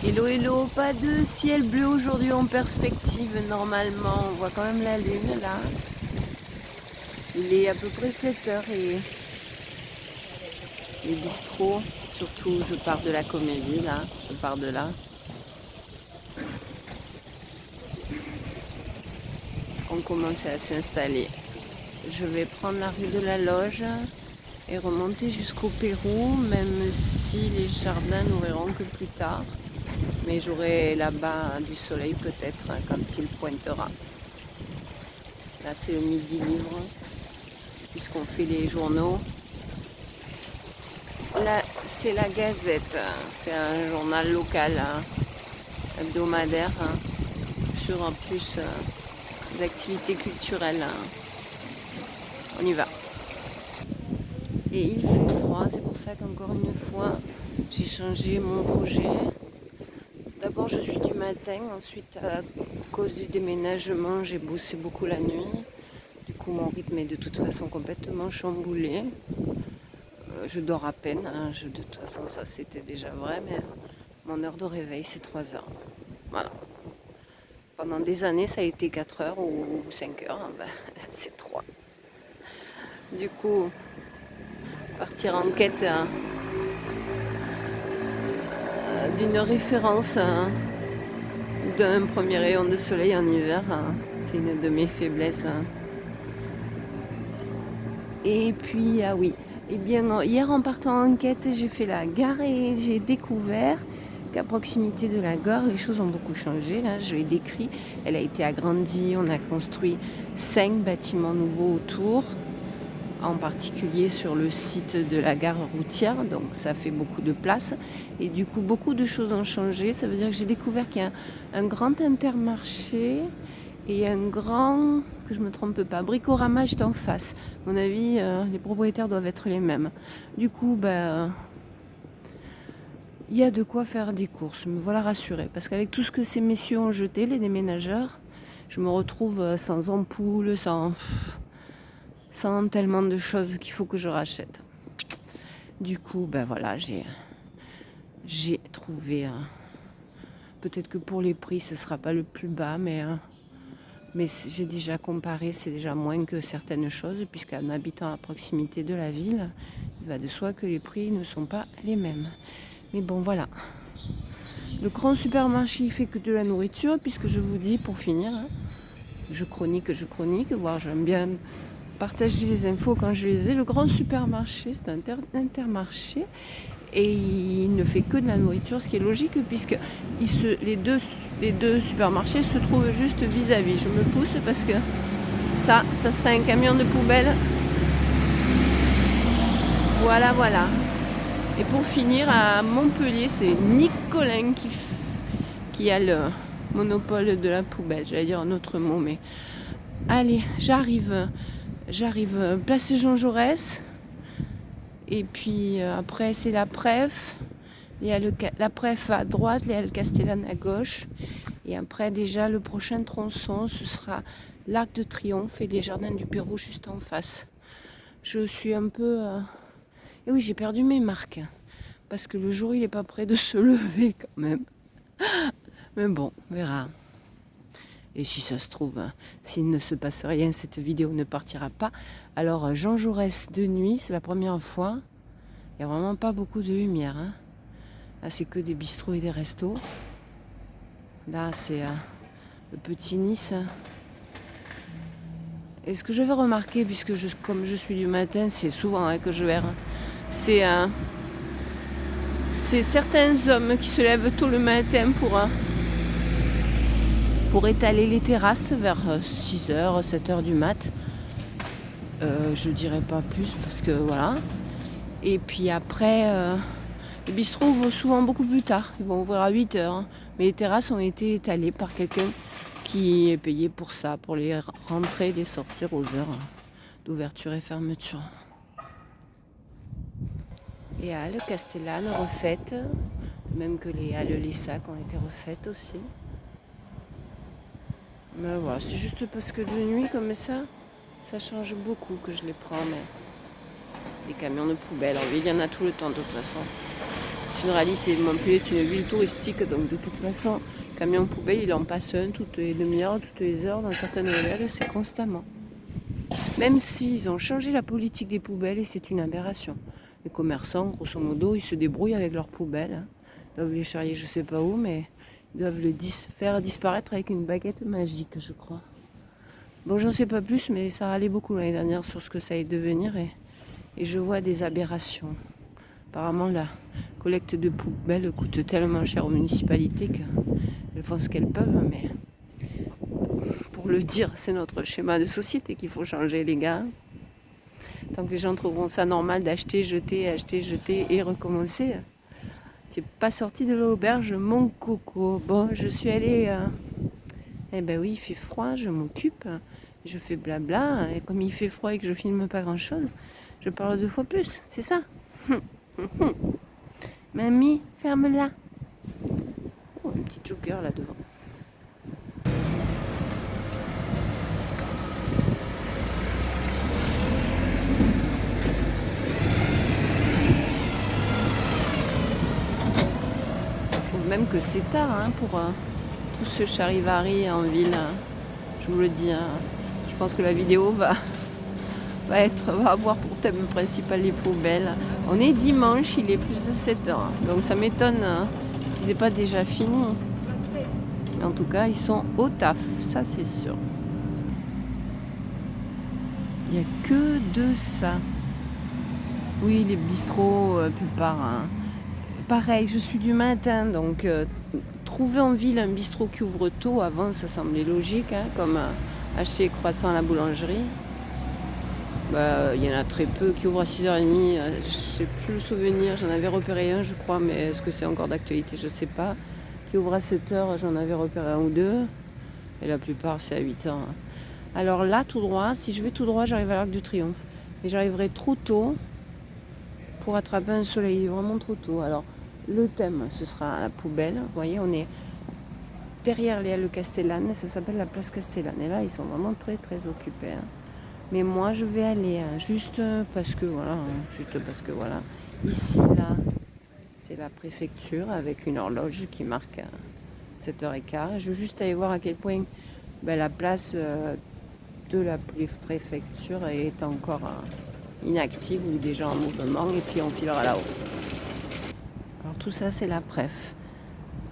Hello hello, pas de ciel bleu aujourd'hui en perspective normalement, on voit quand même la lune là. Il est à peu près 7h et les bistrots, surtout je pars de la Comédie là, je pars de là. On commence à s'installer. Je vais prendre la rue de la Loge et remonter jusqu'au Pérou, même si les jardins n'ouvriront que plus tard. Mais j'aurai là-bas du soleil peut-être quand il pointera. Là c'est le midi livre, puisqu'on fait les journaux. Là c'est la Gazette, c'est un journal local, hebdomadaire, sur en plus des activités culturelles. On y va. Et il fait froid, c'est pour ça qu'encore une fois j'ai changé mon projet. D'abord je suis du matin, ensuite à cause du déménagement j'ai bossé beaucoup la nuit. Du coup mon rythme est de toute façon complètement chamboulé. Je dors à peine, de toute façon ça c'était déjà vrai, mais mon heure de réveil c'est 3 heures. Voilà. Pendant des années ça a été 4 heures ou 5 heures, ben, c'est 3. Du coup, partir en quête d'une référence d'un premier rayon de soleil en hiver, c'est une de mes faiblesses. Et puis, ah oui, eh bien, hier en partant en quête, j'ai fait la gare et j'ai découvert qu'à proximité de la gare, les choses ont beaucoup changé. Je l'ai décrit, elle a été agrandie, on a construit 5 bâtiments nouveaux autour, en particulier sur le site de la gare routière, donc ça fait beaucoup de place. Et du coup, beaucoup de choses ont changé. Ça veut dire que j'ai découvert qu'il y a un grand Intermarché et un grand, que je ne me trompe pas, Bricorama juste en face. À mon avis, les propriétaires doivent être les mêmes. Du coup, il y a de quoi faire des courses, me voilà rassurée. Parce qu'avec tout ce que ces messieurs ont jeté, les déménageurs, je me retrouve sans ampoule, sans tellement de choses qu'il faut que je rachète. Du coup, voilà, j'ai trouvé... peut-être que pour les prix, ce ne sera pas le plus bas, mais j'ai déjà comparé, c'est déjà moins que certaines choses, puisqu'en habitant à proximité de la ville, il va de soi que les prix ne sont pas les mêmes. Mais bon, voilà. Le grand supermarché, il fait que de la nourriture, puisque je vous dis, pour finir, je chronique, voire j'aime bien partager les infos quand je les ai. Le grand supermarché, c'est un Intermarché, et il ne fait que de la nourriture, ce qui est logique, puisque les deux supermarchés se trouvent juste vis-à-vis. Je me pousse parce que ça serait un camion de poubelle. Voilà, voilà. Et pour finir, à Montpellier, c'est Nicolin qui a le monopole de la poubelle. J'allais dire un autre mot, mais... Allez, j'arrive place Jean Jaurès. Et puis après, c'est la Pref. Il y a la Pref à droite, il y a le Castellane à gauche. Et après, déjà, le prochain tronçon, ce sera l'Arc de Triomphe et les Jardins du Pérou juste en face. Je suis un peu... Et oui, j'ai perdu mes marques. Parce que le jour, il n'est pas prêt de se lever quand même. Mais bon, on verra. Et si ça se trouve, s'il ne se passe rien, cette vidéo ne partira pas. Alors, Jean Jaurès de nuit, c'est la première fois. Il n'y a vraiment pas beaucoup de lumière. Là, c'est que des bistrots et des restos. Là, c'est le petit Nice. Et ce que je vais remarquer, puisque comme je suis du matin, c'est souvent que je verrai, c'est certains hommes qui se lèvent tôt le matin pour étaler les terrasses vers 6h, 7h du mat. Je dirais pas plus parce que voilà. Et puis après, les bistrots ouvrent souvent beaucoup plus tard. Ils vont ouvrir à 8h. Mais les terrasses ont été étalées par quelqu'un qui est payé pour ça, pour les rentrer et les sortir aux heures d'ouverture et fermeture. Les halles Castellane refaites, même que les halles Lessac ont été refaites aussi. Mais voilà, c'est juste parce que de nuit comme ça change beaucoup que je les prends. Mais les camions de poubelle, en ville, il y en a tout le temps de toute façon. C'est une réalité. Montpellier est une ville touristique, donc de toute façon, camion poubelle, il en passe un toutes les demi-heures, toutes les heures, dans certaines ruelles, c'est constamment. Même s'ils ont changé la politique des poubelles, et c'est une aberration. Les commerçants, grosso modo, ils se débrouillent avec leurs poubelles. Hein. Ils doivent les charrier je sais pas où, mais ils doivent les faire disparaître avec une baguette magique, je crois. Bon, j'en sais pas plus, mais ça allait beaucoup l'année dernière sur ce que ça allait devenir, et je vois des aberrations. Apparemment, la collecte de poubelles coûte tellement cher aux municipalités qu'elles font ce qu'elles peuvent, mais pour le dire, c'est notre schéma de société qu'il faut changer, les gars. Tant que les gens trouveront ça normal d'acheter, jeter et recommencer. Tu n'es pas sorti de l'auberge, mon coco. Bon, je suis allée... Eh ben oui, il fait froid, je m'occupe. Je fais blabla. Et comme il fait froid et que je filme pas grand-chose, je parle 2 fois plus. C'est ça. Mamie, ferme-la. Oh, un petit joker là devant. Même que c'est tard hein, pour tout ce charivari en ville. Hein. Je vous le dis. Hein. Je pense que la vidéo va avoir pour thème principal les poubelles. On est dimanche, il est plus de 7 heures. Donc ça m'étonne qu'ils n'aient pas déjà fini. Mais en tout cas, ils sont au taf, ça c'est sûr. Il n'y a que de ça. Oui, les bistrots, plupart. Hein. Pareil, je suis du matin, donc trouver en ville un bistrot qui ouvre tôt, avant ça semblait logique, hein, comme acheter croissant à la boulangerie. Il y en a très peu qui ouvrent à 6h30, je sais plus le souvenir, j'en avais repéré un je crois, mais est-ce que c'est encore d'actualité, je sais pas. Qui ouvre à 7h, j'en avais repéré un ou deux, et la plupart c'est à 8h. Hein. Alors là, tout droit, si je vais tout droit, j'arrive à l'Arc du Triomphe. Et j'arriverai trop tôt pour attraper un soleil, vraiment trop tôt. Alors, le thème, ce sera la poubelle. Vous voyez, on est derrière les Halles Castellane, ça s'appelle la place Castellane. Et là, ils sont vraiment très, très occupés. Hein. Mais moi, je vais aller, hein, juste parce que voilà. Ici, là, c'est la préfecture avec une horloge qui marque 7h15. Je veux juste aller voir à quel point la place de la préfecture est encore inactive ou déjà en mouvement. Et puis, on filera là-haut. Alors tout ça c'est la préf.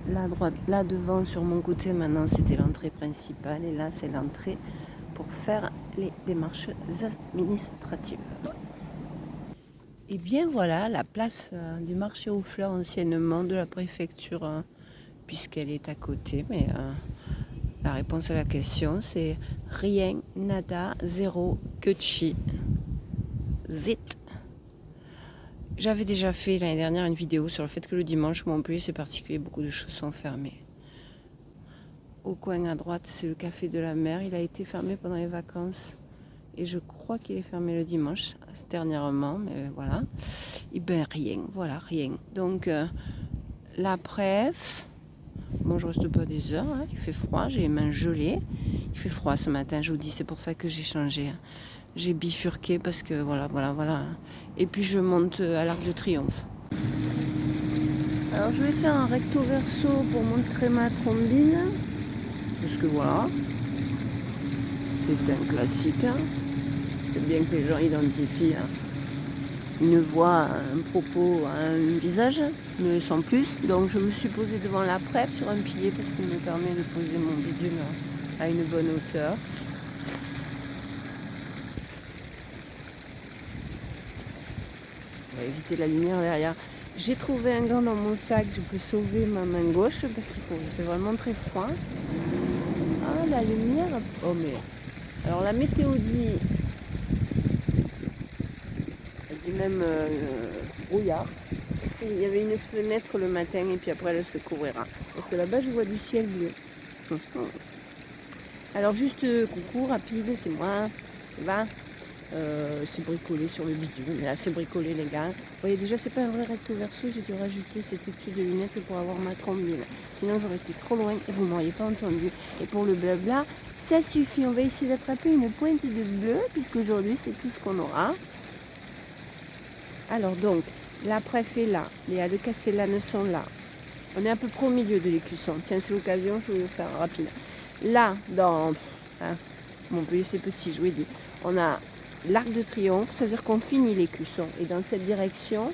Là devant sur mon côté maintenant c'était l'entrée principale et là c'est l'entrée pour faire les démarches administratives. Et bien voilà la place du marché aux fleurs anciennement de la préfecture puisqu'elle est à côté, mais la réponse à la question c'est rien, nada, zéro, que chi. Zit. J'avais déjà fait l'année dernière une vidéo sur le fait que le dimanche, Montpellier, c'est particulier, beaucoup de choses sont fermées. Au coin à droite, c'est le café de la mer. Il a été fermé pendant les vacances. Et je crois qu'il est fermé le dimanche, dernièrement, mais voilà. Et ben rien, voilà, rien. Donc, la préf, bon, je reste pas des heures, hein. Il fait froid, j'ai les mains gelées. Il fait froid ce matin, je vous dis, c'est pour ça que j'ai changé. Hein. J'ai bifurqué parce que voilà. Et puis je monte à l'Arc de Triomphe. Alors je vais faire un recto verso pour montrer ma trombine. Parce que voilà, c'est un classique. Hein. C'est bien que les gens identifient une voix, un propos, un visage, mais sans plus. Donc je me suis posée devant la préf sur un pilier parce qu'il me permet de poser mon bidule à une bonne hauteur. Éviter la lumière derrière. J'ai trouvé un gant dans mon sac, je peux sauver ma main gauche parce qu'il fait vraiment très froid. Ah, la lumière. Oh mais. Alors la météo dit. Elle dit même brouillard. Il y avait une fenêtre le matin et puis après elle se couvrira. Parce que là-bas je vois du ciel bleu. Alors juste coucou rapide, c'est moi. Va. C'est bricolé sur le bidule, mais là c'est bricolé les gars. Vous voyez déjà c'est pas un vrai recto verso, j'ai dû rajouter cette étui de lunettes pour avoir ma trombine. Sinon j'aurais été trop loin et vous m'auriez pas entendu. Et pour le blabla, ça suffit, on va essayer d'attraper une pointe de bleu, puisqu'aujourd'hui c'est tout ce qu'on aura. Alors donc, La préf est là. Léa de Castellane sont là. On est à peu près au milieu de l'écusson. Tiens, c'est l'occasion, je vais le faire rapide. Là, dans Montpellier, c'est petit, je vous l'ai dit. On a l'Arc de Triomphe, ça veut dire qu'on finit l'écusson. Et dans cette direction,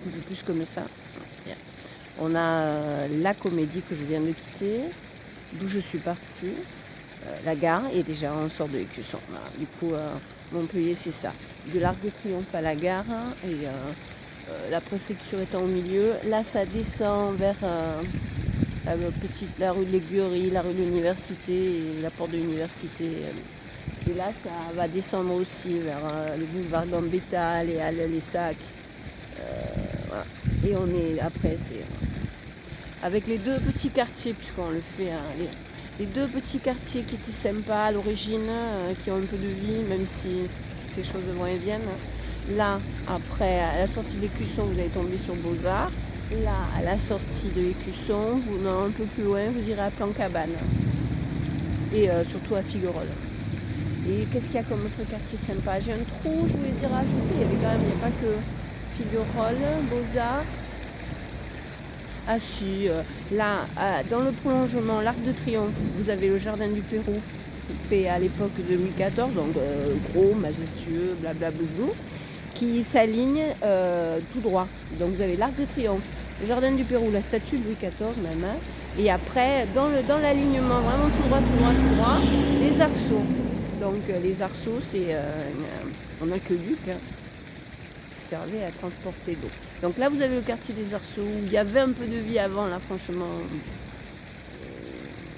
un peu plus comme ça, on a la Comédie que je viens de quitter, d'où je suis partie. La gare, et déjà on sort de l'écusson. Voilà. Du coup, Montpellier, c'est ça. De l'Arc de Triomphe à la gare, et la préfecture étant au milieu. Là, ça descend vers la rue de l'Aiguillerie, la rue de l'Université et la porte de l'Université. Et là, ça va descendre aussi vers le boulevard Gambetta, les Halles, les Sacs. Voilà. Et on est après, c'est avec les deux petits quartiers, puisqu'on le fait, les deux petits quartiers qui étaient sympas à l'origine, qui ont un peu de vie, même si ces choses vont et viennent. Là, après, à la sortie de l'Écusson, vous allez tomber sur Beaux-Arts. Là, à la sortie de l'Écusson, vous un peu plus loin, vous irez à Plan-Cabane. Et surtout à Figuerolles. Et qu'est-ce qu'il y a comme autre quartier sympa? J'ai un trou, je voulais dire rajouter. Il n'y a pas que Figuerolles, Beaux-Arts. Ah si, là, dans le prolongement, l'Arc de Triomphe, vous avez le Jardin du Pérou, fait à l'époque de Louis XIV, donc gros, majestueux, blablabla, qui s'aligne tout droit. Donc vous avez l'Arc de Triomphe, le Jardin du Pérou, la statue de Louis XIV même, hein, et après, dans l'alignement, vraiment tout droit, les arceaux. Donc les arceaux, c'est, on a que Luc, hein, servait à transporter l'eau. Donc là, vous avez le quartier des Arceaux, où il y avait un peu de vie avant, là, franchement,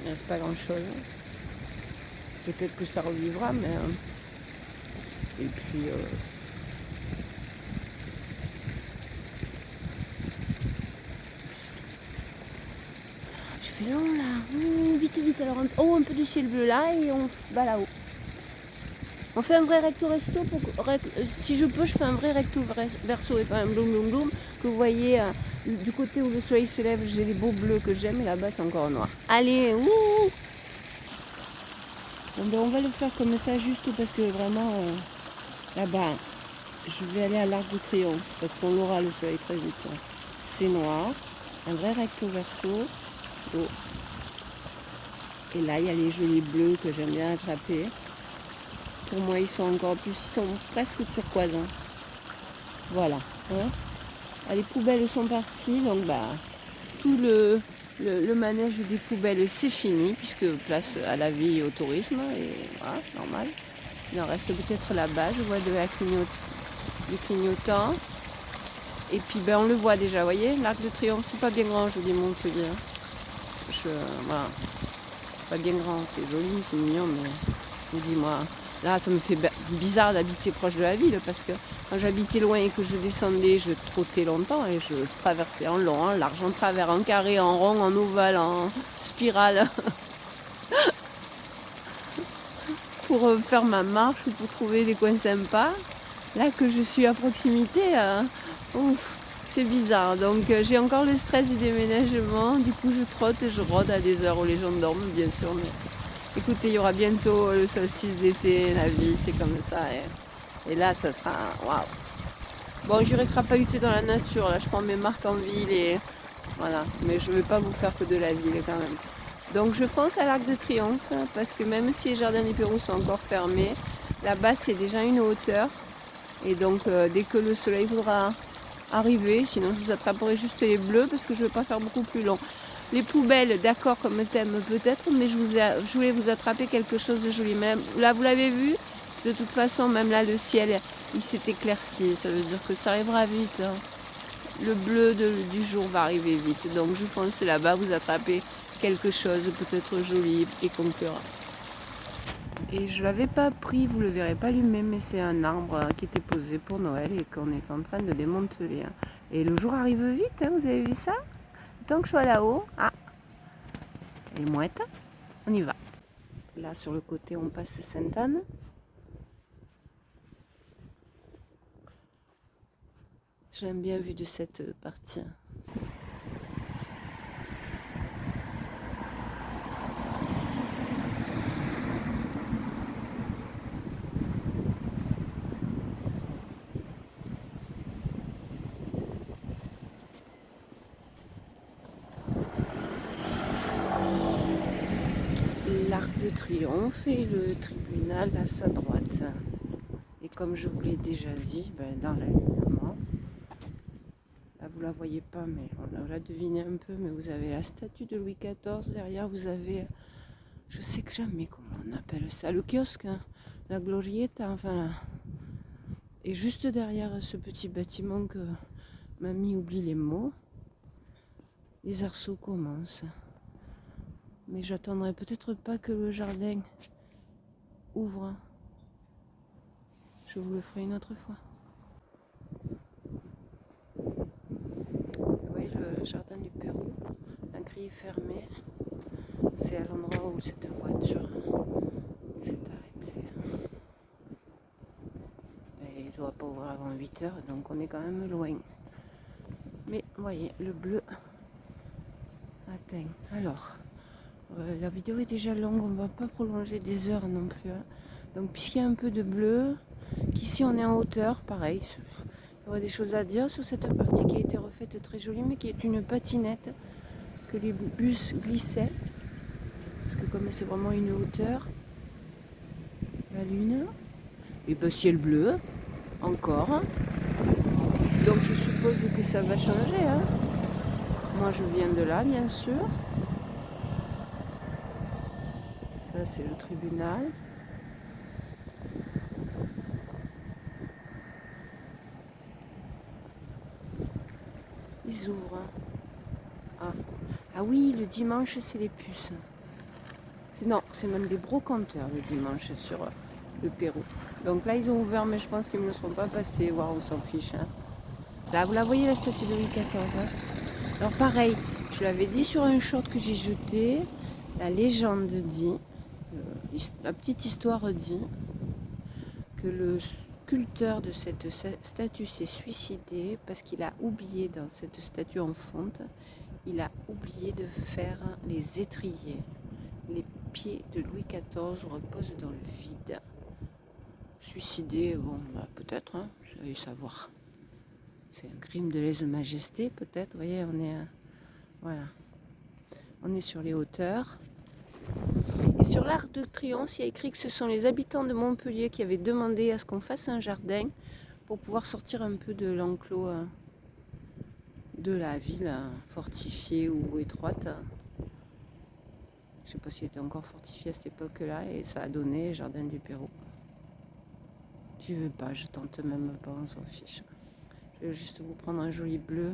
il ne reste pas grand-chose. Peut-être que ça revivra, mais... Et puis... Je fais long, là. Vite. Alors, un peu de ciel bleu, là, et on va là-haut. On fait un vrai recto resto, si je peux, je fais un vrai recto verso et pas un bloom, que vous voyez du côté où le soleil se lève, j'ai les beaux bleus que j'aime et là-bas c'est encore noir. Allez, ouh. Bon, ben, on va le faire comme ça juste parce que vraiment, là-bas, je vais aller à l'Arc de Triomphe parce qu'on aura le soleil très vite. C'est noir, un vrai recto verso. Oh. Et là, il y a les jolis bleus que j'aime bien attraper. Pour moi, ils sont encore plus, ils sont presque turquoise. Hein. Voilà. Hein. Ah, les poubelles sont parties, donc tout le manège des poubelles c'est fini, puisque place à la vie et au tourisme, et voilà, normal. Il en reste peut-être là-bas, je vois du clignotant. Et puis on le voit déjà, vous voyez, l'Arc de Triomphe, c'est pas bien grand, je vous dis Montpellier. Voilà. C'est pas bien grand, c'est joli, c'est mignon, mais je vous dis moi. Là, ça me fait bizarre d'habiter proche de la ville parce que quand j'habitais loin et que je descendais, je trottais longtemps et je traversais en long, en large, en travers, en carré, en rond, en ovale, en spirale pour faire ma marche ou pour trouver des coins sympas. Là que je suis à proximité, ouf, c'est bizarre. Donc j'ai encore le stress du déménagement. Du coup, je trotte et je rôde à des heures où les gens dorment, bien sûr. Mais écoutez, il y aura bientôt le solstice d'été, la vie, c'est comme ça. Et là, ça sera waouh. Bon, j'irai crapahuter dans la nature. Là, je prends mes marques en ville et voilà. Mais je ne vais pas vous faire que de la ville quand même. Donc, je fonce à l'Arc de Triomphe parce que même si les jardins du Pérou sont encore fermés, là-bas, c'est déjà une hauteur. Et donc, dès que le soleil voudra arriver, sinon je vous attraperai juste les bleus parce que je ne vais pas faire beaucoup plus long. Les poubelles, d'accord, comme thème peut-être, mais je voulais vous attraper quelque chose de joli. Même, là, vous l'avez vu, de toute façon, même là, le ciel, il s'est éclairci. Ça veut dire que ça arrivera vite. Hein. Le bleu du jour va arriver vite. Donc, je fonce là-bas, vous attrapez quelque chose peut-être joli et concurrent. Et je ne l'avais pas pris, vous ne le verrez pas lui-même, mais c'est un arbre qui était posé pour Noël et qu'on est en train de démanteler. Et le jour arrive vite, hein, vous avez vu ça? Tant que je sois là-haut, les mouettes, on y va. Là sur le côté on passe Sainte-Anne. J'aime bien vu de cette partie. l'Arc de Triomphe et le tribunal à sa droite. Et comme je vous l'ai déjà dit, dans l'alignement, là vous la voyez pas, mais on l'a deviné un peu, mais vous avez la statue de Louis XIV, derrière vous avez, je sais que jamais comment on appelle ça, le kiosque, hein, la Glorietta, enfin là. Et juste derrière ce petit bâtiment que mamie oublie les mots, les arceaux commencent. Mais j'attendrai peut-être pas que le jardin ouvre. Je vous le ferai une autre fois. Oui, le jardin du Pérou, la grille est fermée. C'est à l'endroit où cette voiture s'est arrêtée. Et il ne doit pas ouvrir avant 8 h, donc on est quand même loin. Mais vous voyez, le bleu atteint. Alors, la vidéo est déjà longue, on ne va pas prolonger des heures non plus. Hein. Donc puisqu'il y a un peu de bleu, qu'ici on est en hauteur, pareil. Il y aurait des choses à dire sur cette partie qui a été refaite très jolie, mais qui est une patinette que les bus glissaient. Parce que comme c'est vraiment une hauteur, la lune, et ben ciel bleu, encore. Donc je suppose que ça va changer. Hein. Moi je viens de là, bien sûr. Ça c'est le tribunal. Ils ouvrent. Ah oui, le dimanche c'est les puces. Non, c'est même des brocanteurs le dimanche sur le Pérou. Donc là ils ont ouvert, mais je pense qu'ils ne me le seront pas passés, voire on s'en fiche. Hein. Là vous la voyez, la statue de Louis XIV. Hein. Alors pareil, je l'avais dit sur un short que j'ai jeté, la légende dit, la petite histoire dit que le sculpteur de cette statue s'est suicidé parce qu'il a oublié dans cette statue en fonte, il a oublié de faire les étriers. Les pieds de Louis XIV reposent dans le vide. Suicidé, bon, peut-être, hein, vous allez savoir. C'est un crime de lèse-majesté, peut-être. Vous voyez, on est, voilà, on est sur les hauteurs. Et sur l'Arc de Triomphe, il y a écrit que ce sont les habitants de Montpellier qui avaient demandé à ce qu'on fasse un jardin pour pouvoir sortir un peu de l'enclos de la ville fortifiée ou étroite. Je ne sais pas s'il était encore fortifié à cette époque-là, et ça a donné Jardin du Pérou. Je veux pas, je tente même pas, on s'en fiche. Je vais juste vous prendre un joli bleu.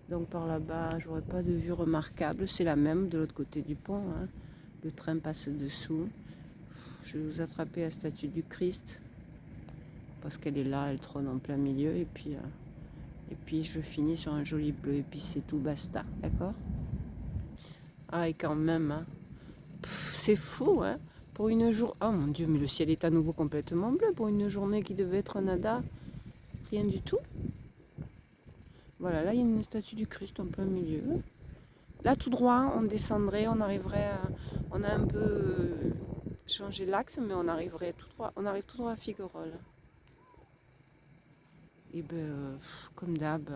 Donc par là-bas, j'aurai pas de vue remarquable, c'est la même de l'autre côté du pont. Hein. Le train passe dessous. Je vais vous attraper la statue du Christ, parce qu'elle est là, elle trône en plein milieu, et puis je finis sur un joli bleu, et puis c'est tout, basta, d'accord? Ah, et quand même, hein, c'est fou, hein, pour une journée. Oh mon Dieu, mais le ciel est à nouveau complètement bleu pour une journée qui devait être nada, rien du tout. Voilà, là il y a une statue du Christ en plein milieu. Là tout droit, on descendrait, on arriverait à... On a un peu changé l'axe, mais on arriverait tout droit. On arrive tout droit à Figueroles. Et ben, comme d'hab,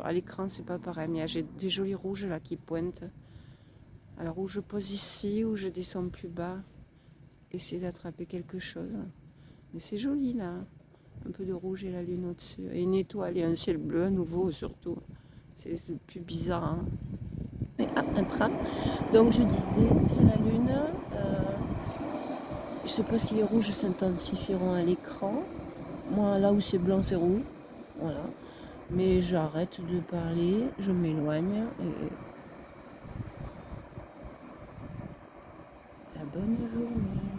à l'écran c'est pas pareil, mais j'ai des jolis rouges là qui pointent. Alors où je pose ici, où je descends plus bas, essayer d'attraper quelque chose. Mais c'est joli là, un peu de rouge et la lune au-dessus. Et une étoile et un ciel bleu à nouveau surtout. C'est le plus bizarre. Hein. Mais, un tram. Donc je disais, j'ai la lune. Je sais pas si les rouges s'intensifieront à l'écran. Moi là où c'est blanc c'est rouge. Voilà. Mais j'arrête de parler, je m'éloigne et la bonne journée.